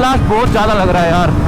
Blast बहुत ज़्यादा लग रहा है यार।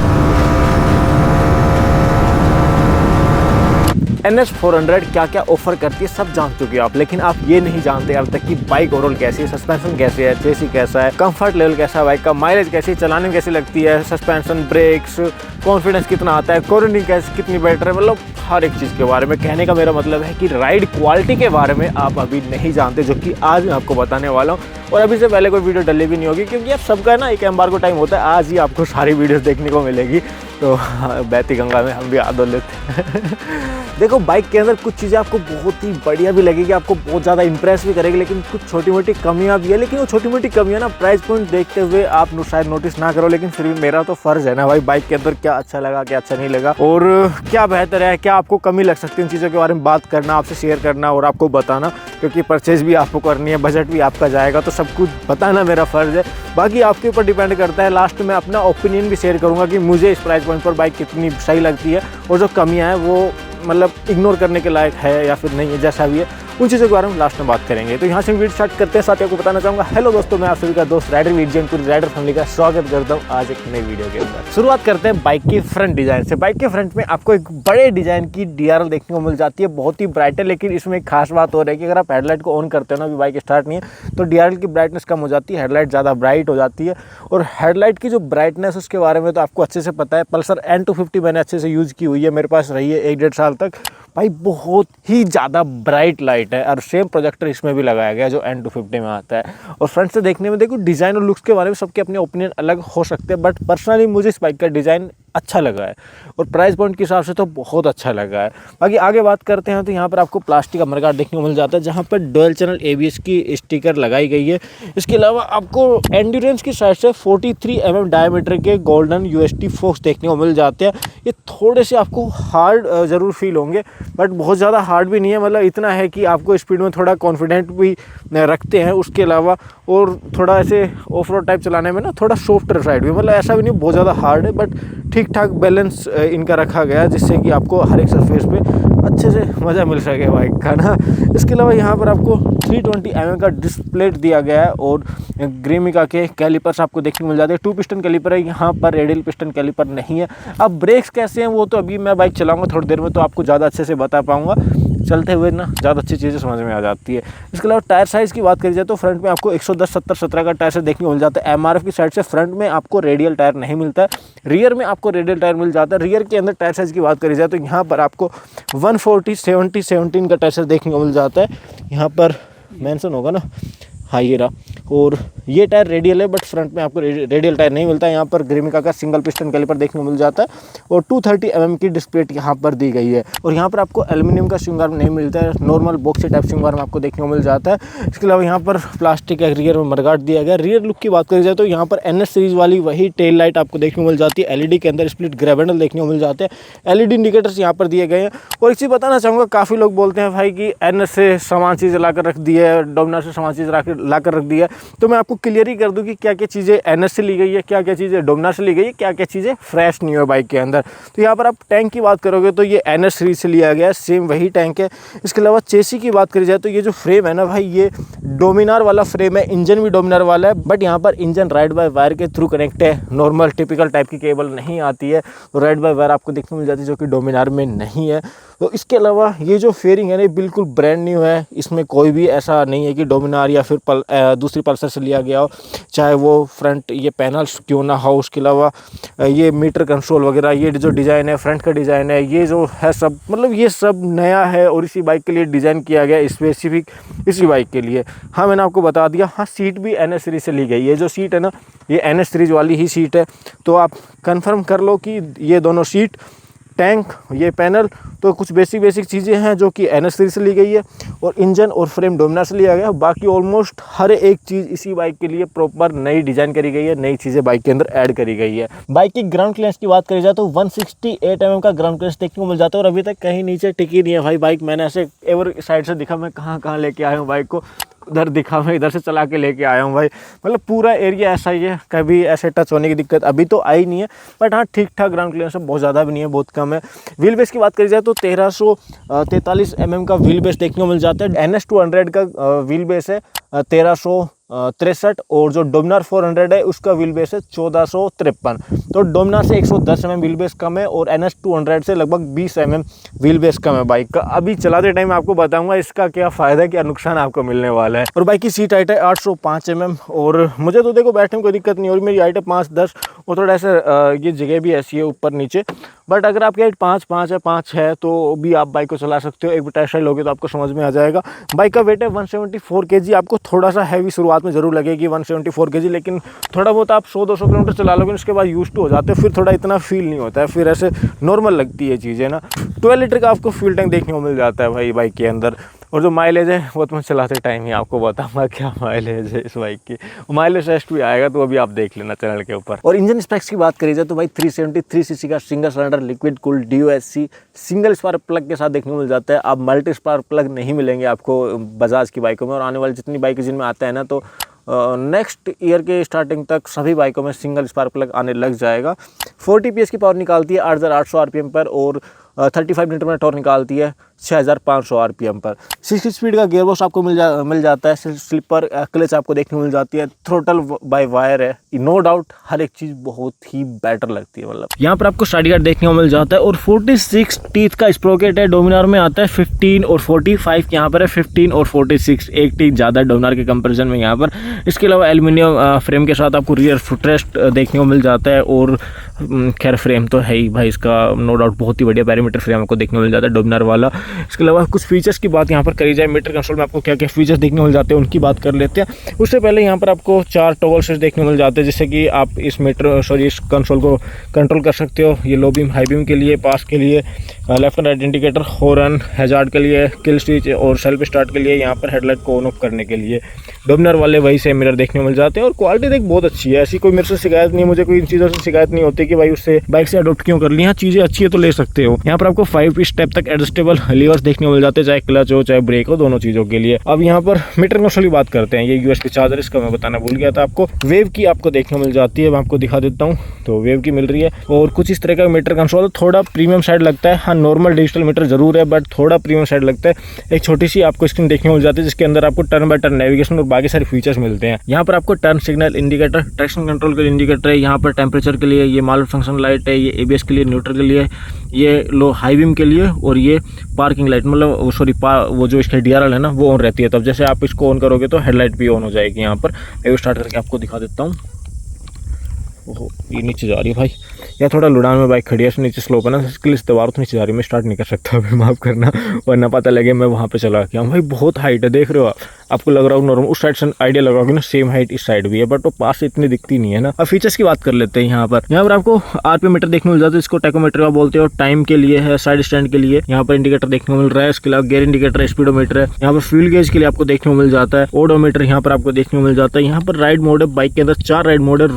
NS400 क्या क्या ऑफर करती है सब जान चुके हो आप, लेकिन आप ये नहीं जानते अब तक कि बाइक ओवरऑल कैसी है, सस्पेंशन कैसे है, चेसी कैसा है, कंफर्ट लेवल कैसा है बाइक का, माइलेज कैसी है, चलाने में कैसी लगती है, सस्पेंशन, ब्रेक्स, कॉन्फिडेंस कितना आता है, कोरोनिंग कैसी कितनी बेटर है, मतलब हर एक चीज़ के बारे में। कहने का मेरा मतलब है कि राइड क्वालिटी के बारे में आप अभी नहीं जानते, जो कि आज मैं आपको बताने वाला हूँ। और अभी से पहले कोई वीडियो डली भी नहीं होगी, क्योंकि अब सबका ना एक एम्बार्गो टाइम होता है, आज ही आपको सारी वीडियोस देखने को मिलेगी। तो बहती गंगा में हम भी हाथ धो लेते हैं। देखो बाइक के अंदर कुछ चीज़ें आपको बहुत ही बढ़िया भी लगेगी, आपको बहुत ज़्यादा इंप्रेस भी करेगी, लेकिन कुछ छोटी मोटी कमियां भी है। लेकिन वो छोटी मोटी कमियां ना प्राइस पॉइंट देखते हुए आप शायद नोटिस ना करो, लेकिन फिर भी मेरा तो फ़र्ज़ है ना भाई, बाइक के अंदर क्या अच्छा लगा क्या अच्छा नहीं लगा और क्या बेहतर है, क्या आपको कमी लग सकती है, उन चीज़ों के बारे में बात करना, आपसे शेयर करना और आपको बताना, क्योंकि परचेज भी आपको करनी है, बजट भी आपका जाएगा, तो सब कुछ बताना मेरा फ़र्ज़ है। बाकी आपके ऊपर डिपेंड करता है। लास्ट में अपना ओपिनियन भी शेयर करूँगा कि मुझे इस प्राइस पॉइंट पर बाइक कितनी सही लगती है और जो कमियाँ हैं वो मतलब इग्नोर करने के लायक है या फिर नहीं है, जैसा भी है उन चीज़ों के बारे में लास्ट में बात करेंगे। तो यहाँ से वीडियो स्टार्ट करते हैं। साथ ही आपको बताना चाहूँगा, हेलो दोस्तों, मैं आप सभी का दोस्त राइडर वीडियो पूरी राइडर फैमिली का स्वागत करता हूँ आज एक नई वीडियो के अंदर। शुरुआत करते हैं बाइक के फ्रंट डिज़ाइन से। बाइक के फ्रंट में आपको एक बड़े डिज़ाइन की DRL देखने को मिल जाती है, बहुत ही ब्राइट है। लेकिन इसमें एक खास बात हो रही है कि अगर आप हेडलाइट को ऑन करते हो ना, अभी बाइक स्टार्ट नहीं है, तो DRL की ब्राइटनेस कम हो जाती है, हेडलाइट ज़्यादा ब्राइट हो जाती है। और हेडलाइट की जो ब्राइटनेस उसके बारे में तो आपको अच्छे से पता है। पल्सर N250 मैंने अच्छे से यूज़ की हुई है, मेरे पास रही है 1-1.5 साल तक। भाई बहुत ही ज़्यादा ब्राइट लाइट है और सेम प्रोजेक्टर इसमें भी लगाया गया जो N250 में आता है। और फ्रंट से देखने में देखो डिज़ाइन और लुक्स के बारे में सबके अपने ओपिनियन अलग हो सकते हैं, बट पर्सनली मुझे इस बाइक का डिज़ाइन अच्छा लगा है और प्राइस पॉइंट के हिसाब से तो बहुत अच्छा लगा है। बाकी आगे बात करते हैं तो यहाँ पर आपको प्लास्टिक का मडगार्ड देखने को मिल जाता है, जहाँ पर डुअल चैनल ABS की स्टिकर लगाई गई है। इसके अलावा आपको एंड्योरेंस की साइड से 43 mm डायमीटर के गोल्डन UST फोक्स देखने को मिल जाते हैं। ये थोड़े से आपको हार्ड ज़रूर फील होंगे, बट बहुत ज़्यादा हार्ड भी नहीं है, मतलब इतना है कि आपको स्पीड में थोड़ा कॉन्फिडेंट भी रखते हैं। उसके अलावा और थोड़ा ऐसे ऑफ रोड टाइप चलाने में ना थोड़ा सॉफ्टर साइड भी, मतलब ऐसा भी नहीं बहुत ज़्यादा हार्ड है, बट ठीक ठाक बैलेंस इनका रखा गया है, जिससे कि आपको हर एक सरफेस पे अच्छे से मज़ा मिल सके बाइक का ना। इसके अलावा यहाँ पर आपको 320 mm का डिस्प्ले दिया गया है और ग्रेमिका के कैलिपर्स आपको देखने को मिल जाते हैं। 2 पिस्टन कैलिपर है, यहाँ पर रेडियल पिस्टन कैलिपर नहीं है। अब ब्रेक्स कैसे हैं वो तो अभी मैं बाइक चलाऊँगा थोड़ी देर में, तो आपको ज़्यादा अच्छे से बता पाऊँगा। चलते हुए ना ज़्यादा अच्छी चीज़ें समझ में आ जाती है। इसके अलावा टायर साइज़ की बात करी जाए तो फ्रंट में आपको 110/70/17 का टायर से देखने को मिल जाता है। MRF की साइड से फ्रंट में आपको रेडियल टायर नहीं मिलता है, रियर में आपको रेडियल टायर मिल जाता है। रियर के अंदर टायर साइज़ की बात करी जाए तो यहाँ पर आपको 140/70/17 का टायर साइज देखने को मिल जाता है। यहाँ पर मेंशन होगा ना, हाँ ये रहा। और ये टायर रेडियल है, बट फ्रंट में आपको रेडियल टायर नहीं मिलता है। यहाँ पर ग्रेमिका का सिंगल पिस्टन कैलिपर देखने को मिल जाता है और 230 mm की डिस्प्ले यहाँ पर दी गई है। और यहाँ पर आपको एल्यूमिनियम का स्विंग आर्म नहीं मिलता है, normal boxy type swing arm आपको देखने को मिल जाता है। इसके अलावा यहाँ पर प्लास्टिक का रियर में मडगार्ड दिया गया। रियर लुक की बात करी जाए तो यहाँ पर NS सीरीज़ वाली वही टेल लाइट आपको देखने को मिल जाती है। LED के अंदर स्प्लिट ग्रैब हैंडल देखने को मिल जाते हैं। LED इंडिकेटर्स यहाँ पर दिए गए हैं। और एक चीज़ बताना चाहूँगा, काफ़ी लोग बोलते हैं भाई कि NS से सामान चीज़ ला कर रख दी है, डोमिनार से सामान चीज़ ला कर रख दी है। तो मैं आपको क्लियर ही कर दूं कि क्या क्या चीज़ें NS से ली गई है, क्या क्या चीज़ें डोमिनार से ली गई है, क्या क्या चीज़ें फ्रेश नहीं है बाइक के अंदर। तो यहाँ पर आप टैंक की बात करोगे तो ये NS सीरीज से लिया गया है, सेम वही टैंक है। इसके अलावा चेसी की बात करी जाए तो ये जो फ्रेम है ना भाई, ये डोमिनार वाला फ्रेम है, इंजन भी डोमिनार वाला है, बट यहाँ पर इंजन राइड बाय वायर के थ्रू कनेक्ट है। नॉर्मल टिपिकल टाइप की केबल नहीं आती है, तो राइड बाय वायर आपको देखने को मिल जाती है, जो कि डोमिनार में नहीं है। तो इसके अलावा ये जो फेयरिंग है ना, बिल्कुल ब्रांड न्यू है। इसमें कोई भी ऐसा नहीं है कि डोमिनार या फिर दूसरी पल्सर से लिया गया हो, चाहे वो फ्रंट ये पैनल्स क्यों ना हो। उसके अलावा ये मीटर कंट्रोल वगैरह, ये जो डिज़ाइन है, फ्रंट का डिज़ाइन है, ये जो है सब, मतलब ये सब नया है और इसी बाइक के लिए डिज़ाइन किया गया, स्पेसिफिक इसी बाइक के लिए। हाँ मैंने आपको बता दिया, हाँ सीट भी NS सीरीज से ली गई है। ये जो सीट है ना, ये NS सीरीज वाली ही सीट है। तो आप कंफर्म कर लो कि ये दोनों सीट, टैंक, ये पैनल, तो कुछ बेसिक चीज़ें हैं जो कि NS सीरीज से ली गई है। और इंजन और फ्रेम डोमिनार से लिया गया है। बाकी ऑलमोस्ट हर एक चीज़ इसी बाइक के लिए प्रॉपर नई डिज़ाइन करी गई है, नई चीज़ें बाइक के अंदर ऐड करी गई है। बाइक की ग्राउंड क्लियरेंस की बात करी जाए तो 168 mm का ग्राउंड क्लियरेंस देखने को मिल जाता है और अभी तक कहीं नीचे टिकी नहीं है भाई बाइक। मैंने ऐसे एवर साइड से दिखा, मैं कहाँ लेके आया हूँ बाइक को, उधर दिखा, मैं इधर से चला के लेके आया हूँ भाई। मतलब पूरा एरिया ऐसा ही है, कभी ऐसे टच होने की दिक्कत अभी तो आई नहीं है, बट हाँ ठीक ठाक ग्राउंड क्लियरेंस है, बहुत ज़्यादा भी नहीं है, बहुत कम है। व्हील बेस की बात करी जाए तो 1343 mm का व्हील बेस देखने को मिल जाता है। NS200 का व्हील बेस है 1300 63 और जो डोमिनार 400 है उसका व्हील बेस है 1453। तो डोमिनार से 110 mm व्हील बेस कम है और NS 200 से लगभग 20 mm व्हील बेस कम है बाइक का। अभी चलाते टाइम आपको बताऊंगा इसका क्या फ़ायदा क्या नुकसान आपको मिलने वाला है। और बाइक की सीट हाइट है 805 mm और मुझे तो देखो बैठने में कोई दिक्कत नहीं हो रही। मेरी हाइट है 5'10" और थोड़ा ऐसा ये जगह भी ऐसी है ऊपर नीचे। बट अगर आपकी हाइट 5'5" है 5'6" है तो भी आप बाइक को चला सकते हो। एक बार टेस्ट राइड लोगे तो आपको समझ में आ जाएगा। बाइक का वेट है 174 kg। आपको थोड़ा सा हैवी शुरुआत में ज़रूर लगेगी 174 kg, लेकिन थोड़ा बहुत आप 100-200 किलोमीटर चला लोगे उसके बाद यूज टू हो जाते हो, फिर थोड़ा इतना फील नहीं होता है, फिर ऐसे नॉर्मल लगती है चीज़ें ना। 12 लीटर का आपको फ्यूल टैंक देखने को मिल जाता है भाई बाइक के अंदर। और जो माइलेज है वो तो मैं चलाते टाइम ही आपको बताऊंगा क्या माइलेज है इस बाइक की। माइलेज टेस्ट भी आएगा तो अभी आप देख लेना चैनल के ऊपर। और इंजन स्पेक्स की बात करी जाए तो भाई 373 सीसी का single cylinder liquid cooled DOSC single spark plug के साथ देखने को मिल जाता है। अब मल्टी स्पार्क प्लग नहीं मिलेंगे आपको बजाज की बाइकों में, और आने वाली जितनी बाइकें जिनमें आता है ना तो नेक्स्ट ईयर के स्टार्टिंग तक सभी बाइकों में सिंगल स्पार्क प्लग आने लग जाएगा। 40 PS की पावर निकालती है 8800 RPM पर और 35 न्यूटन में टॉर्क निकालती है 6500 RPM पर। 6 स्पीड का गियरबॉक्स आपको मिल जाता है। स्लिपर क्लच आपको देखने को मिल जाती है। थ्रोटल बाय वायर है, नो डाउट हर एक चीज़ बहुत ही बेटर लगती है। मतलब यहाँ पर आपको स्टडी गार्ड देखने को मिल जाता है और 46 टीथ का स्प्रोकेट है। डोमिनार में आता है 15 और 45, यहाँ पर है 15 और 46, एक टीथ ज़्यादा डोमिनार के कंपेरिजन में यहाँ पर। इसके अलावा एल्यूमिनियम फ्रेम के साथ आपको रियर फुटरेस्ट देखने को मिल जाता है और खैर फ्रेम तो है ही भाई इसका, नो डाउट बहुत ही बढ़िया पैरामीटर फ्रेम आपको देखने को मिल जाता है डोमिनार वाला। इसके अलावा कुछ फीचर्स की बात यहाँ पर करी जाए, मीटर कंसोल में आपको क्या क्या फीचर्स देखने को मिल जाते हैं उनकी बात कर लेते हैं। उससे पहले यहाँ पर आपको 4 टॉगल स्विच देखने को मिल जाते हैं जिससे कि आप इस इस कंसोल को कंट्रोल कर सकते हो। ये लो बीम हाई बीम के लिए, पास के लिए, left and right indicator, horn, hazard के लिए, किल स्विच और सेल्फ स्टार्ट के लिए, यहाँ पर हेडलाइट को ऑन ऑफ करने के लिए। डोमिनार वाले वही से मिरर देखने को मिल जाते हैं और क्वालिटी देख बहुत अच्छी है। ऐसी कोई मेरे से शिकायत नहीं है, मुझे कोई इन चीज़ों से शिकायत नहीं होती कि भाई उससे बाइक से अडोप्ट क्यों कर ली। हाँ चीज़ें अच्छी है तो ले सकते हो। यहाँ पर आपको 5 स्टेप तक एडजस्टेबल लीवर्स देखने को मिल जाते हैं, चाहे क्लच हो चाहे ब्रेक हो, दोनों चीज़ों के लिए। अब यहाँ पर मीटर कंसोल की बात करते हैं। ये USB चार्जर, इसका मैं बताना भूल गया था आपको। वेव की आपको देखने को मिल जाती है, मैं आपको दिखा देता हूँ। तो वेव की मिल रही है और कुछ इस तरह का मीटर कंसोल, थोड़ा प्रीमियम साइड लगता है। हाँ नॉर्मल डिजिटल मीटर जरूर है बट थोड़ा प्रीमियम साइड लगता है। एक छोटी सी आपको स्क्रीन देखने को मिल जाती है जिसके अंदर आपको टर्न बाय टर्न नेविगेशन और बाकी सारे फीचर्स मिलते हैं। यहाँ पर आपको turn signal indicator, traction control के लिए इंडिकेटर है, यहाँ पर टेम्परेचर के लिए, ये माल फंक्शन लाइट है, ये ABS के लिए, न्यूट्रल के लिए, ये लो हाई बीम के लिए और ये पार्किंग लाइट, मतलब सॉरी वो जो इसका DRL है ना वो ऑन रहती है। तब जैसे आप इसको ऑन करोगे तो हेडलाइट भी ऑन हो जाएगी। यहाँ पर मैं स्टार्ट करके आपको दिखा देता हूँ। ओहो ये नीचे जा रही है भाई, या थोड़ा लुड़ान में बाइक खड़ी है, नीचे स्लोप है ना, इसके लिए दीवार तो नीचे जा रही है, मैं स्टार्ट नहीं कर सकता अभी, माफ़ करना, वरना पता लगे मैं वहाँ पे चला गया। भाई बहुत हाइट है, देख रहे हो आपको लग रहा हो नॉर्मल, उस साइड से आइडिया लगाओगे ना सेम हाइट इस साइड भी है बट वो पास से इतनी दिखती नहीं है ना। अब फीचर्स की बात कर लेते हैं। यहाँ पर आपको RPM मीटर देखने को मिल जाता है, इसको टैकोमीटर का बोलते हो। टाइम के लिए है, साइड स्टैंड के लिए यहाँ पर इंडिकेटर देखने को मिल रहा है। इसके अलावा गियर इंडिकेटर है, स्पीडोमीटर है, यहाँ पर फ्यूल गेज के लिए आपको देखने को मिल जाता है। ओडोमीटर यहाँ पर आपको देखने को मिल जाता है। यहाँ पर राइड मोड है, बाइक के अंदर 4 राइड मोड है,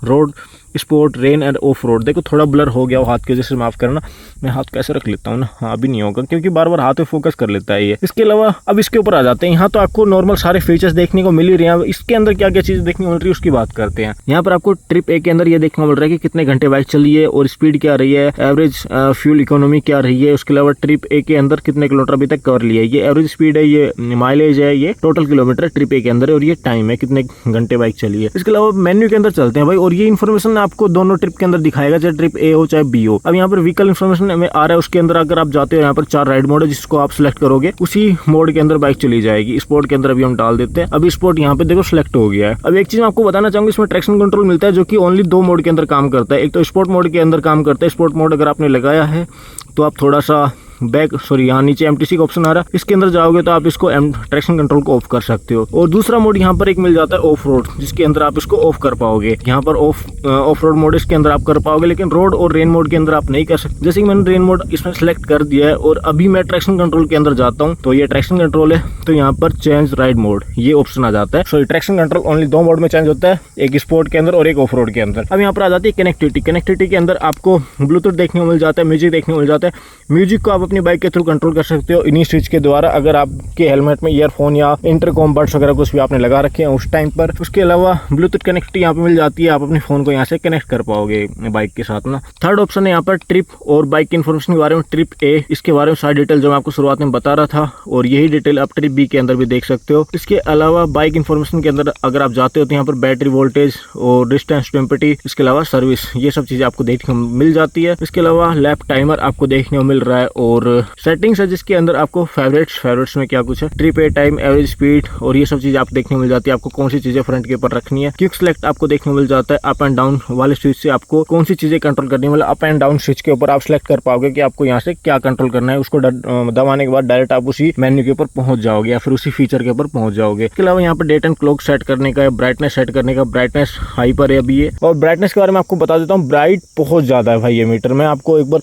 road, sport, rain end of road. देखो थोड़ा ब्लर हो गया वो हाथ की वजह से, माफ़ करना। मैं हाथ कैसे रख लेता हूँ ना, हाँ अभी नहीं होगा क्योंकि बार बार हाथ पे फोकस कर लेता है ये। इसके अलावा अब इसके ऊपर आ जाते हैं। यहाँ तो आपको नॉर्मल सारे फीचर्स देखने को मिल ही रहे हैं। इसके अंदर क्या क्या चीज़ें देखने को मिल रही है उसकी बात करते हैं। यहाँ पर आपको ट्रिप A के अंदर ये देखने को मिल रहा है कि कितने घंटे बाइक चली है और स्पीड क्या रही है, एवरेज फ्यूल इकोनॉमी क्या रही है। उसके अलावा ट्रिप A के अंदर कितने किलोमीटर अभी तक कवर लिया है, ये एवरेज स्पीड है, ये माइलेज है, ये टोटल किलोमीटर ट्रिप A के अंदर है और ये टाइम है कितने घंटे बाइक चली है। इसके अलावा मेन्यू के अंदर चलते हैं भाई, और ये इन्फॉर्मेशन आपको दोनों ट्रिप के अंदर दिखाएगा, चाहे ट्रिप A हो चाहे B हो। अब यहाँ पर व्हीकल इन्फॉर्मेशन में आ रहा है, उसके अंदर अगर आप जाते हो यहाँ पर 4 राइड मोड है जिसको आप सिलेक्ट करोगे उसी मोड के अंदर बाइक चली जाएगी। स्पोर्ट के अंदर अभी हम डाल देते हैं। अभी स्पोर्ट यहाँ पे देखो सिलेक्ट हो गया है। अब एक चीज मैं आपको बताना चाहूंगा, इसमें ट्रैक्शन कंट्रोल मिलता है जो कि ओनली 2 मोड के अंदर काम करता है। एक तो स्पोर्ट मोड के अंदर काम करता है। स्पोर्ट मोड अगर आपने लगाया है तो आप थोड़ा सा यहाँ नीचे MTC का ऑप्शन आ रहा है, इसके अंदर जाओगे तो आप इसको ट्रैक्शन कंट्रोल को ऑफ कर सकते हो। और दूसरा मोड यहाँ पर एक मिल जाता है ऑफ रोड, जिसके अंदर आप इसको ऑफ कर पाओगे। यहाँ पर ऑफ रोड मोड इसके अंदर आप कर पाओगे, लेकिन रोड और रेन मोड के अंदर आप नहीं कर सकते। जैसे कि मैंने रेन मोड इसमें सेलेक्ट कर दिया है और अभी मैं ट्रैक्शन कंट्रोल के अंदर जाता हूँ तो ये ट्रैक्शन कंट्रोल है, तो यहाँ पर चेंज राइड मोड ये ऑप्शन आ जाता है। सो ट्रैक्शन कंट्रोल ओनली 2 मोड में चेंज होता है, एक स्पोर्ट के अंदर और एक ऑफ रोड के अंदर। अब यहाँ पर आ जाती है कनेक्टिविटी। कनेक्टिविटी के अंदर आपको ब्लूटूथ देखने को मिल जाता है, म्यूजिक देखने को मिल जाता है। म्यूजिक को आप अपनी बाइक के थ्रू कंट्रोल कर सकते हो इन्हीं स्विच के द्वारा, अगर आपके हेलमेट में ईयरफोन या इंटरकॉम बड्स वगैरह कुछ भी आपने लगा रखे हैं उस टाइम पर। उसके अलावा ब्लूटूथ कनेक्टिविटी यहाँ पे मिल जाती है, आप अपने फोन को यहाँ से कनेक्ट कर पाओगे बाइक के साथ ना। थर्ड ऑप्शन है यहाँ पर ट्रिप और बाइक की इन्फॉर्मेशन के बारे में ट्रिप ए, इसके बारे में सारी डिटेल जो मैं आपको शुरुआत में बता रहा था और यही डिटेल आप ट्रिप बी के अंदर भी देख सकते हो। इसके अलावा बाइक इन्फॉर्मेशन के अंदर अगर आप जाते हो तो यहाँ पर बैटरी वोल्टेज और डिस्टेंस टू एम्प्टी, इसके अलावा सर्विस, ये सब चीजें आपको देखने को मिल जाती है। इसके अलावा लैप टाइमर आपको देखने को मिल रहा है और सेटिंग्स है जिसके अंदर आपको फेवरेट्स में क्या कुछ है, ट्रिप ए टाइम, एवरेज स्पीड और ये सब चीजें आपको देखने को मिल जाती है। आपको कौन सी चीजें फ्रंट के ऊपर रखनी है, क्विक सेलेक्ट आपको देखने को मिल जाता है। अप एंड डाउन वाले स्विच से आपको कौन सी चीजें कंट्रोल करनी है, मतलब अप एंड डाउन स्विच के ऊपर आप सिलेक्ट कर पाओगे कि आपको यहाँ से क्या कंट्रोल करना है। उसको दबाने के बाद डायरेक्ट आप उसी मेन्यू के ऊपर पहुंच जाओगे या फिर उसी फीचर के ऊपर पहुंच जाओगे। इसके अलावा यहाँ पर डेट एंड क्लॉक सेट करने का, ब्राइटनेस सेट करने का, ब्राइटनेस हाई पर है अभी ये। और ब्राइटनेस के बारे में आपको बता देता हूँ, ब्राइट बहुत ज्यादा है भाई ये मीटर में। आपको एक बार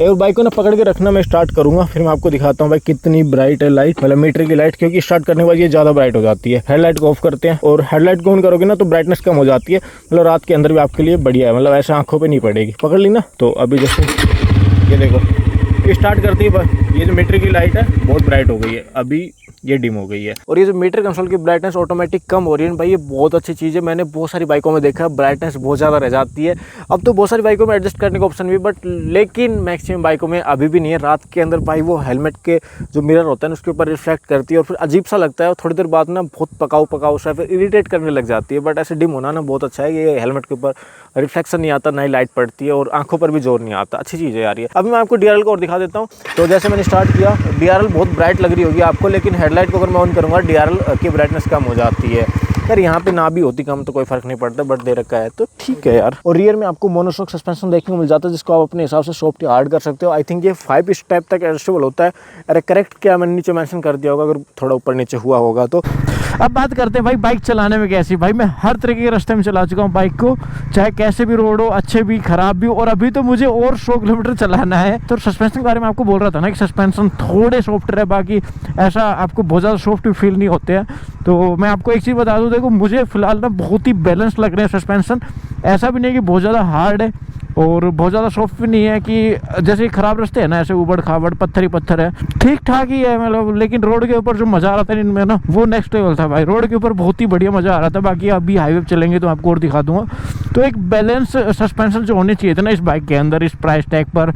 एक बाइक को ना पकड़ के रखना, मैं स्टार्ट करूंगा फिर मैं आपको दिखाता हूँ भाई कितनी ब्राइट है लाइट, मतलब मीटर की लाइट, क्योंकि स्टार्ट करने के बाद ये ज्यादा ब्राइट हो जाती है। हेडलाइट को ऑफ करते हैं और हेडलाइट को ऑन करोगे ना तो ब्राइटनेस कम हो जाती है, मतलब रात के अंदर भी आपके लिए बढ़िया है, मतलब ऐसे आंखों पे नहीं पड़ेगी। पकड़ ली ना, तो अभी जैसे ये देखो स्टार्ट करती है, ये जो मीटर की लाइट है बहुत ब्राइट हो गई है, अभी ये डिम हो गई है। और ये जो मीटर कंसोल की ब्राइटनेस ऑटोमेटिक कम हो रही है भाई, ये बहुत अच्छी चीज़ है। मैंने बहुत सारी बाइकों में देखा है ब्राइटनेस बहुत ज़्यादा रह जाती है। अब तो बहुत सारी बाइकों में एडजस्ट करने का ऑप्शन भी, बट लेकिन मैक्सिमम बाइकों में अभी भी नहीं है। रात के अंदर भाई वो हेलमेट के जो मिरर होता है ना उसके ऊपर रिफ्लेक्ट करती है और फिर अजीब सा लगता है, और थोड़ी देर बाद ना बहुत पकाऊ सा फिर इरीटेट करने लग जाती है। बट ऐसे डिम होना ना बहुत अच्छा है, ये हेलमेट के ऊपर रिफ्लेक्शन नहीं आता, नई लाइट पड़ती है और आंखों पर भी जोर नहीं आता, अच्छी चीज़ है यार ये। अभी मैं आपको DRL को और दिखा देता हूँ। तो जैसे मैंने स्टार्ट किया, DRL बहुत ब्राइट लग रही होगी आपको, लेकिन हेडलाइट को अगर मैं ऑन करूँगा DRL की ब्राइटनेस कम हो जाती है। यार यहाँ पे ना भी होती कम तो कोई फर्क नहीं पड़ता, बट दे रखा है तो ठीक है यार। और रियर में आपको मोनोशॉक सस्पेंशन देखने को मिल जाता है, जिसको आप अपने हिसाब से सॉफ्ट या हार्ड कर सकते हो। आई थिंक ये 5 स्टेप तक एडजस्टेबल होता है। अरे करेक्ट क्या मैंने नीचे मेंशन कर दिया होगा, अगर थोड़ा ऊपर नीचे हुआ होगा तो। अब बात करते हैं भाई बाइक चलाने में कैसी। भाई मैं हर तरीके के रास्ते में चला चुका हूँ बाइक को, चाहे कैसे भी रोड हो, अच्छे भी खराब भी हो, और अभी तो मुझे और 100 किलोमीटर चलाना है। तो सस्पेंशन के बारे में आपको बोल रहा था ना कि सस्पेंशन थोड़े सॉफ्टर है, बाकी ऐसा आपको बहुत ज़्यादा सॉफ्ट फील नहीं होते हैं। तो मैं आपको एक चीज़ बता दूँ, देखो मुझे फिलहाल ना बहुत ही बैलेंस लग रहे हैं सस्पेंशन। ऐसा भी नहीं कि बहुत ज़्यादा हार्ड है और बहुत ज़्यादा सॉफ्ट भी नहीं है कि जैसे खराब रास्ते है ना ऐसे उबड़ खाबड़ पत्थर ही पत्थर है, ठीक ठाक ही है मतलब। लेकिन रोड के ऊपर जो मज़ा आ रहा था इनमें ना वो नेक्स्ट लेवल था भाई, रोड के ऊपर बहुत ही बढ़िया मज़ा आ रहा था। बाकी अभी हाईवे पे चलेंगे तो आपको और दिखा दूंगा। तो एक बैलेंस सस्पेंशन जो होने चाहिए थे ना इस बाइक के अंदर, इस प्राइस टैग पर,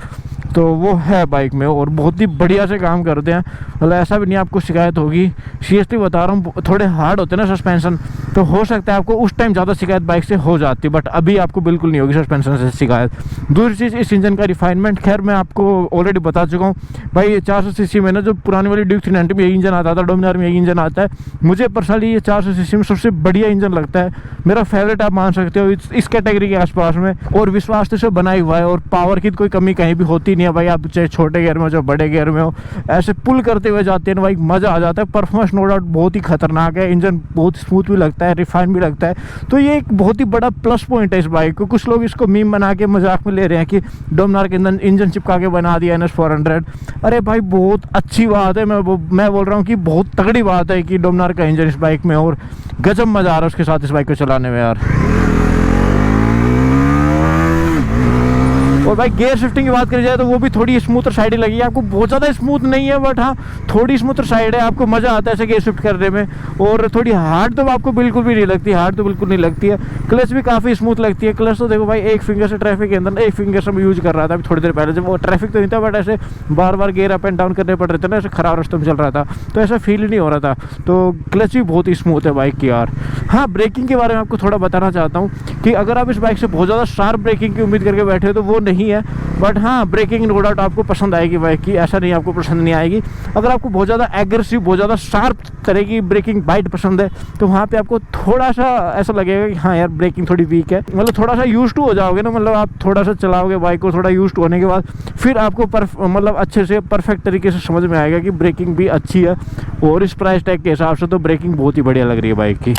तो वो है बाइक में और बहुत ही बढ़िया से काम करते हैं। मतलब ऐसा भी नहीं आपको शिकायत होगी, सीरियसली बता रहा हूँ। थोड़े हार्ड होते हैं ना सस्पेंशन, तो हो सकता है आपको उस टाइम ज़्यादा शिकायत बाइक से हो जाती, बट अभी आपको बिल्कुल नहीं होगी सस्पेंशन से शिकायत। दूसरी चीज़ इस इंजन का रिफाइनमेंट, खैर मैं आपको ऑलरेडी बता चुका हूँ भाई। 400 सीसी में ना जो पुरानी वाली ड्यूक 390 में यही इंजन आता था, डोमिनार में यही इंजन आता है। मुझे पर्सनली ये 400 सीसी में सबसे बढ़िया इंजन लगता है, मेरा फेवरेट आप मान सकते हो इस कैटेगरी के आसपास में। और विश्वास तो से बना ही हुआ है और पावर की कोई कमी कहीं भी होती नहीं है भाई। आप चाहे छोटे गियर में हो चाहे बड़े गियर में हो, ऐसे पुल करते हुए जाते हैं भाई, मज़ा आ जाता है। परफॉर्मेंस नो डाउट बहुत ही खतरनाक है, इंजन बहुत स्मूथ भी लगता है, रिफाइन भी लगता है। तो ये एक बहुत ही बड़ा प्लस पॉइंट है इस बाइक को। कुछ लोग इसको मीम बना के मजाक में ले रहे हैं कि डोमिनार के इंजन चिपका के बना दिया NS 400। अरे भाई बहुत अच्छी बात है, मैं बोल रहा हूँ कि बहुत तगड़ी बात है कि डोमिनार का इंजन इस बाइक में, और गजब मज़ा आ रहा है उसके साथ इस बाइक को चलाने में यार। और भाई गियर शिफ्टिंग की बात करी जाए तो वो भी थोड़ी स्मूथर साइड ही लगी है आपको, बहुत ज़्यादा स्मूथ नहीं है बट हाँ थोड़ी स्मूथर साइड है, आपको मज़ा आता है ऐसे गियर शिफ्ट करने में। और थोड़ी हार्ड तो आपको बिल्कुल भी नहीं लगती, हार्ड तो बिल्कुल नहीं लगती है। क्लच भी काफ़ी स्मूथ लगती है। क्लच तो देखो भाई एक फिंगर से ट्रैफिक के अंदर एक फिंगर से मैं यूज़ कर रहा था अभी थोड़ी देर पहले, जब वो ट्रैफिक तो नहीं था बट ऐसे बार बार गियर अप एंड डाउन करने पड़ रहे थे ना, ऐसे खराब रास्तों में चल रहा था तो ऐसा फील नहीं हो रहा था। तो क्लच भी बहुत ही स्मूथ है बाइक की यार। हाँ ब्रेकिंग के बारे में आपको थोड़ा बताना चाहता हूँ कि अगर आप इस बाइक से बहुत ज़्यादा शार्प ब्रेकिंग की उम्मीद करके बैठे हो तो वो नहीं है, बट हाँ ब्रेकिंग नो डाउट आपको पसंद आएगी बाइक की, ऐसा नहीं आपको पसंद नहीं आएगी। अगर आपको बहुत ज़्यादा एग्रेसिव बहुत ज़्यादा शार्प तरह की ब्रेकिंग बाइट पसंद है तो वहाँ पे आपको थोड़ा सा ऐसा लगेगा कि हाँ यार ब्रेकिंग थोड़ी वीक है, मतलब थोड़ा सा यूज टू हो जाओगे ना, मतलब आप थोड़ा सा चलाओगे बाइक को, थोड़ा यूज टू होने के बाद फिर आपको मतलब अच्छे से परफेक्ट तरीके से समझ में आएगा कि ब्रेकिंग भी अच्छी है। और इस प्राइस टैग के हिसाब से तो ब्रेकिंग बहुत ही बढ़िया लग रही है बाइक की।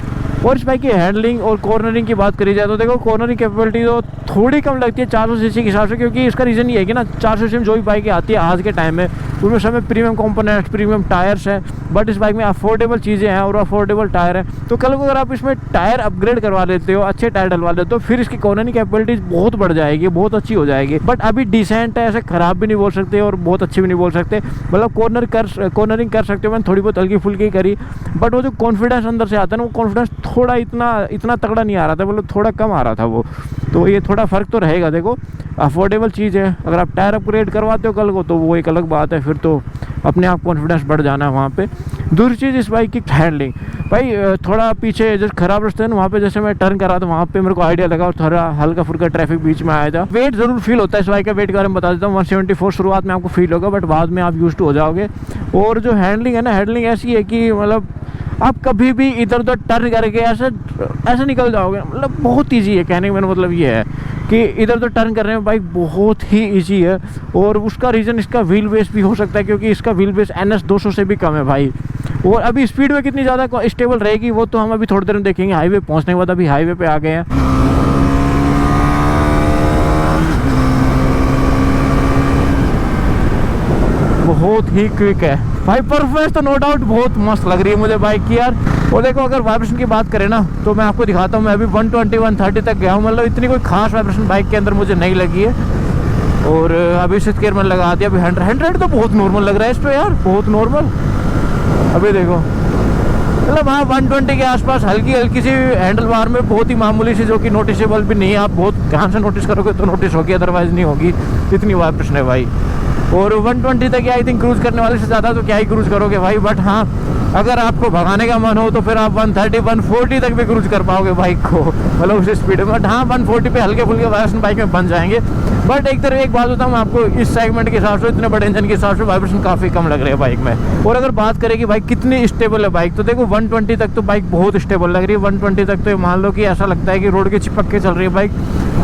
और इस बाइक की हैंडलिंग और कॉर्नरिंग की बात करी जाए तो देखो कॉर्नरिंग कैपेबिलिटी तो थोड़ी कम लगती है 400 सीसी के हिसाब से, क्योंकि इसका इसका रीज़न ये है कि ना 400 में जो भी बाइकें आती है आज के टाइम में उनमें सब में प्रीमियम कंपोनेंट्स, प्रीमियम टायर्स हैं, बट इस बाइक में अफोर्डेबल चीज़ें हैं और अफोर्डेबल टायर हैं। तो कल को अगर आप इसमें टायर अपग्रेड करवा लेते हो, अच्छे टायर डलवा लेते हो, फिर इसकी कॉर्नरिंग कैपेबिलिटीज बहुत बढ़ जाएगी, बहुत अच्छी हो जाएगी। बट अभी डिसेंट है, ऐसे ख़राब भी नहीं बोल सकते और बहुत अच्छी भी नहीं बोल सकते, मतलब कॉर्नरिंग कर सकते हो। मैंने थोड़ी बहुत हल्की फुल्की करी, बट वो जो कॉन्फिडेंस अंदर से आता है ना, वो कॉन्फिडेंस थोड़ा इतना तगड़ा नहीं आ रहा था, मतलब थोड़ा कम आ रहा था वो। तो ये थोड़ा फ़र्क तो रहेगा। देखो अफोर्डेबल चीज़ है, अगर आप टायर अपग्रेड करवाते हो कल को तो वो एक अलग बात है, फिर तो अपने आप कॉन्फिडेंस बढ़ जाना है वहाँ पे। दूसरी चीज़ इस बाइक की हैंडलिंग, भाई थोड़ा पीछे जो खराब रास्ते है ना वहाँ पे जैसे मैं टर्न कर रहा था वहाँ पे मेरे को आइडिया लगा और थोड़ा हल्का फुल्का ट्रैफिक बीच में आया था। वेट ज़रूर फील होता है इस बाइक का, वेट के बारे में बता देता हूँ। 174 शुरुआत में आपको फील होगा, बट बाद में आप यूज्ड हो जाओगे। और जो हैंडलिंग है ना, हैंडलिंग ऐसी है कि मतलब आप कभी भी इधर उधर टर्न करके ऐसे निकल जाओगे, मतलब बहुत ईजी है। कहने का मेरा मतलब ये है कि इधर उधर टर्न करने में बाइक बहुत ही ईजी है। और उसका रीज़न इसका व्हील बेस भी हो सकता है, क्योंकि इसका व्हील बेस NS 200 से भी कम है भाई। और अभी स्पीड में कितनी ज़्यादा स्टेबल रहेगी वो तो हम अभी थोड़ी देर में देखेंगे हाईवे पहुँचने के बाद। अभी हाईवे पे आ गए हैं। बहुत ही क्विक है भाई, परफॉर्मेंस तो नो डाउट बहुत मस्त लग रही है मुझे बाइक की यार। और देखो अगर वाइब्रेशन की बात करें ना तो मैं आपको दिखाता हूँ, मैं अभी 120-130 तक गया हूँ, मतलब इतनी कोई खास वाइब्रेशन बाइक के अंदर मुझे नहीं लगी है। और अभी स्विच गियर मैंने लगा दिया, अभी 100 तो बहुत नॉर्मल लग रहा है इस पर यार, बहुत नॉर्मल। अभी देखो मतलब हाँ 120 के आसपास हल्की सी हैंडल बार में बहुत ही मामूली सी, जो कि नोटिसेबल भी नहीं है। आप बहुत ध्यान से नोटिस करोगे तो नोटिस होगी, अदरवाइज नहीं होगी। इतनी वाइब्रेशन है भाई। और 120 तक आई थिंक क्रूज करने वाले से ज़्यादा तो क्या ही क्रूज करोगे भाई। बट हाँ अगर आपको भगाने का मन हो तो फिर आप 130-140 तक भी क्रूज कर पाओगे बाइक को, मतलब उस स्पीड में। बट हाँ 140 पे हल्के फुल्के वाइब्रेशन बाइक में बन जाएंगे। बट एक बात बताऊँ मैं आपको, इस सेगमेंट के हिसाब से, इतने बड़े इंजन के हिसाब से वाइब्रेशन काफ़ी कम लग रहे हैं बाइक में। और अगर बात करें कि बाइक कितनी स्टेबल है बाइक, तो देखो 120 तक तो बाइक बहुत स्टेबल लग रही है। 120 तक तो मान लो कि ऐसा लगता है कि रोड के चिपक के चल रही है बाइक।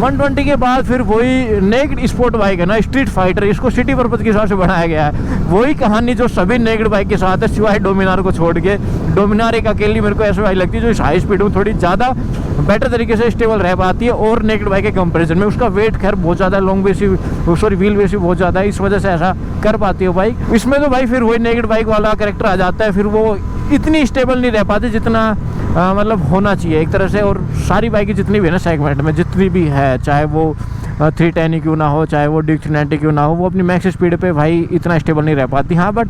120 के बाद फिर वही नेक्ड स्पोर्ट बाइक है ना, स्ट्रीट फाइटर, इसको सिटी पर्पज के हिसाब से बनाया गया है। वही कहानी जो सभी नेक्ड बाइक के साथ है, सिवाय डोमिनार को छोड़ के। डोमिनार एक अकेली मेरे को ऐसी बाइक लगती है जो इस हाई स्पीड में थोड़ी ज़्यादा बेटर तरीके से स्टेबल रह पाती है और नेक्ड बाइक के कंपैरिजन में। उसका वेट खैर बहुत ज़्यादा, व्हील बेस भी बहुत ज़्यादा है, इस वजह से ऐसा कर पाती है बाइक। इसमें तो भाई फिर वही नेक्ड बाइक वाला कैरेक्टर आ जाता है, फिर वो इतनी स्टेबल नहीं रह पाती जितना मतलब होना चाहिए एक तरह से। और सारी बाइकें जितनी भी है ना सेगमेंट में, जितनी भी है, चाहे वो 310 ही क्यों ना हो, चाहे वो ड्यूक 390 क्यों ना हो, वो अपनी मैक्स स्पीड पे भाई इतना स्टेबल नहीं रह पाती। हाँ बट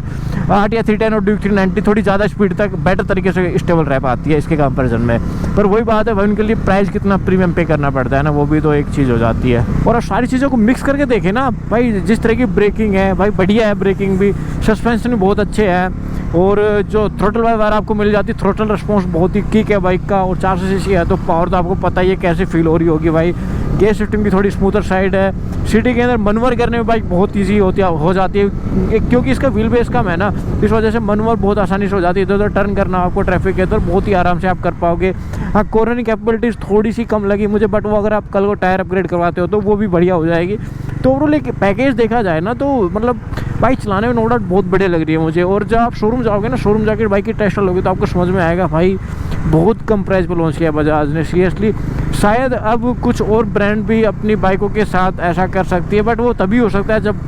आर्टिया 310 और ड्यूक 390 थोड़ी ज़्यादा स्पीड तक बेटर तरीके से स्टेबल रह पाती है इसके कंपैरिजन में। पर वही बात है भाई, उनके लिए प्राइस कितना प्रीमियम पे करना पड़ता है ना, वो भी तो एक चीज़ हो जाती है। और अब सारी चीज़ों को मिक्स करके देखें ना भाई, जिस तरह की ब्रेकिंग है भाई, बढ़िया है ब्रेकिंग भी, सस्पेंशन भी बहुत अच्छे हैं। और जो थ्रोटल वायर आपको मिल जाती है, थ्रोटल रिस्पॉन्स बहुत ही किक है बाइक का। और 400 सीसी है तो पावर तो आपको पता ही है कैसे फील हो रही होगी भाई। गेयर शिफ्टिंग भी थोड़ी स्मूथर साइड है। सिटी के अंदर मनवर करने में बाइक बहुत ईजी हो जाती है, क्योंकि इसका व्हील बेस कम है ना, इस वजह से मनवर बहुत आसानी से हो जाती है। इधर उधर टर्न करना आपको ट्रैफिक के अंदर बहुत ही आराम से आप कर पाओगे। हाँ कॉर्नरिंग कैपेबिलिटीज़ थोड़ी सी कम लगी मुझे, बट वो अगर आप कल को टायर अपग्रेड करवाते हो तो वो भी बढ़िया हो जाएगी। तो ओवरऑल एक पैकेज देखा जाए ना तो मतलब बाइक चलाने में नो डाउट बहुत बढ़िया लग रही है मुझे। और जब आप शोरूम जाओगे ना, शोरूम जाकर बाइक की टेस्ट लोगे तो आपको समझ में आएगा भाई बहुत कम प्राइस पर लॉन्च किया बजाज ने। सीरियसली शायद अब कुछ और ब्रांड भी अपनी बाइकों के साथ ऐसा कर सकती है, बट वो तभी हो सकता है जब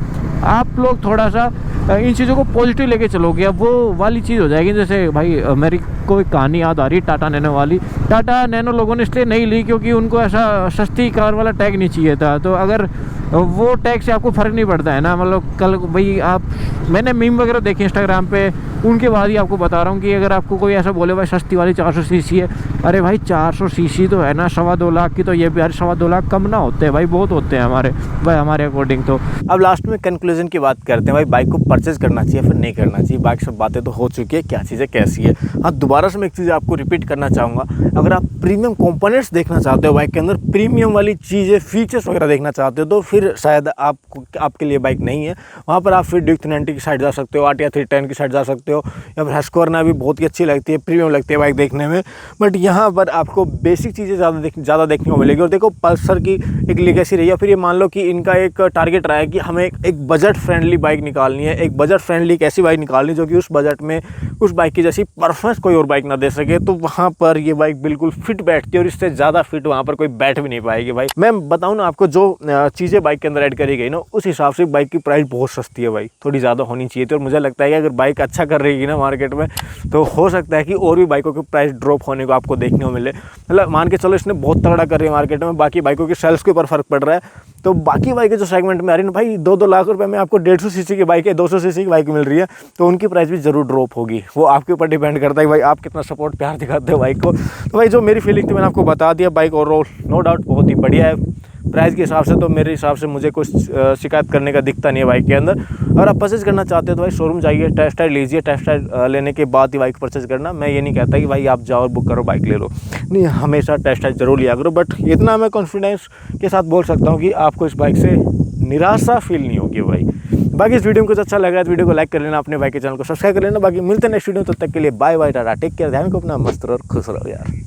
आप लोग थोड़ा सा इन चीज़ों को पॉजिटिव लेके चलोगे। अब वो वाली चीज़ हो जाएगी, जैसे भाई मेरी को एक कहानी याद आ रही है टाटा नैनो वाली। टाटा नैनो लोगों ने इसलिए नहीं ली क्योंकि उनको ऐसा सस्ती कार वाला टैग नहीं चाहिए था। तो अगर वो टैग से आपको फ़र्क नहीं पड़ता है ना, मतलब कल भाई आप, मैंने मीम वगैरह देखे इंस्टाग्राम पे, उनके बाद ही आपको बता रहा हूँ कि अगर आपको कोई ऐसा बोले भाई सस्ती वाली 400 सीसी है, अरे भाई 400 सीसी तो है ना, 2.25 लाख की तो ये भी, यार 2.25 लाख कम ना होते हैं भाई, बहुत होते हैं हमारे अकॉर्डिंग। तो अब लास्ट में कंक्लूजन की बात करते हैं भाई, बाइक को परचेज करना चाहिए फिर नहीं करना चाहिए। बाइक सब बातें तो हो चुकी है, क्या चीज़ें कैसी है। हाँ दोबारा से मैं एक चीज़ आपको रिपीट करना चाहूँगा, अगर आप प्रीमियम कंपोनेंट्स देखना चाहते हो बाइक के अंदर, प्रीमियम वाली चीज़ें फीचर्स वगैरह देखना चाहते हो, तो फिर शायद आपके लिए बाइक नहीं है। वहाँ पर आप फिर ड्यूक 390 की साइड जा सकते हो, आर्टिया 310 की साइड जा सकते हो, हो, या फिर हस्क्वर्ना भी बहुत ही अच्छी लगती है, प्रीमियम लगती है बाइक देखने में। बट यहाँ पर आपको बेसिक चीज़ें ज़्यादा देखने को मिलेगी। और देखो पल्सर की एक लीगेसी रही है, फिर ये मान लो कि इनका एक टारगेट रहा है कि हमें एक बजट फ्रेंडली बाइक निकालनी है, एक बजट फ्रेंडली एक ऐसी बाइक निकालनी जो कि उस बजट में उस बाइक की जैसी परफॉर्मेंस कोई और बाइक ना दे सके। तो वहाँ पर ये बाइक बिल्कुल फिट बैठती है, और इससे ज़्यादा फिट वहाँ पर कोई बैठ भी नहीं पाएगी भाई। मैं बताऊँ ना आपको, जो चीज़ें बाइक के अंदर ऐड करी गई ना, उस हिसाब से बाइक की प्राइस बहुत सस्ती है भाई, थोड़ी ज़्यादा होनी चाहिए थी। और मुझे लगता है कि अगर बाइक अच्छा कर रही है ना मार्केट में, तो हो सकता है कि और भी बाइकों की प्राइस ड्रॉप होने को आपको देखने को मिले। मतलब मान के चलो इसने बहुत तगड़ा कर रही है मार्केट में, बाकी बाइकों की सेल्स के ऊपर फर्क पड़ रहा है। तो बाकी बाइकें जो सेगमेंट में आ रही है ना भाई, 2-2 लाख रुपए में आपको 150 सीसी की बाइक है, 200 सीसी की बाइक मिल रही है, तो उनकी प्राइस भी जरूर ड्रॉप होगी। वो आपके ऊपर डिपेंड करता है भाई आप कितना सपोर्ट प्यार दिखाते हो बाइक को। तो भाई जो मेरी फीलिंग थी मैंने आपको बता दिया। बाइक ओवरऑल नो डाउट बहुत ही बढ़िया है। प्राइस के हिसाब से तो मेरे हिसाब से मुझे कुछ शिकायत करने का दिखता नहीं है बाइक के अंदर। अगर आप परचेज करना चाहते हो तो भाई शोरूम जाइए, टेस्ट राइड लीजिए, टेस्ट राइड लेने के बाद ही बाइक परचेज करना। मैं ये नहीं कहता कि भाई आप जाओ और बुक करो बाइक ले लो, नहीं, हमेशा टेस्ट राइड जरूर लिया करो। बट इतना मैं कॉन्फिडेंस के साथ बोल सकता हूँ कि आपको इस बाइक से निराशा फील नहीं होगी भाई। बाकी इस वीडियो में कुछ अच्छा लगा तो वीडियो को लाइक कर लेना, अपने बाइक के चैनल को सब्सक्राइब कर लेना। बाकी मिलते हैं नेक्स्ट वीडियो, तब तक के लिए bye bye, ta-ta, take care, ध्यान को अपना, मस्त रहो और खुश रहो यार।